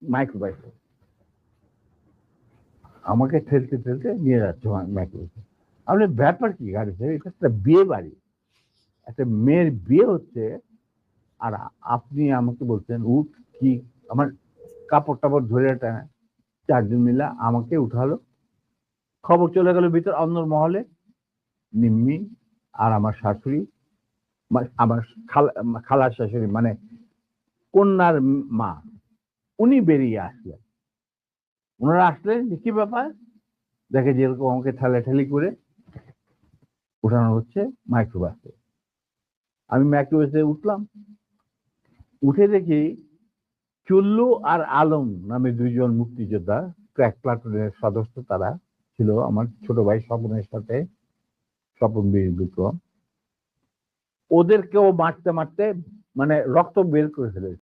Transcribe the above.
মাইক্রোবাসে আমাকে ঠেলতে ঠেলতে নিয়ে যাচ্ছে মাইক্রোবাসে। আপনি ব্যাপার কি গাড়িতে, এটা একটা বিয়ে বাড়ি, একটা মেয়ের বিয়ে হচ্ছে, আর আপনি আমাকে বলছেন উঠ কি, আমার কাপড় টাপড় ধরে একটা চারজন মিলা আমাকে উঠালো, খবর চলে গেল ভিতর অন্য মহলে। নিম্মি আর আমার শাশুড়ি, আমার খালার শাশুড়ি মানে কন্যার মা, উনি বেরিয়ে আসলেন। ওনারা আসলেন যে কি ব্যাপার, দেখে যেরকম আমাকে ঠেলাঠেলি করে উঠানো হচ্ছে মাইক্রোবাসে। আমি মাইক্রোবাসে উঠলাম, উঠে দেখি চুল্লু আর আলম নামে দুইজন মুক্তিযোদ্ধা, ক্র্যাক প্লাটুনের সদস্য তারা ছিল, আমার ছোট ভাই স্বপনের সাথে, স্বপন বীর বিক্রম, ওদেরকেও মারতে মারতে মানে রক্ত বের করে ফেলেছে।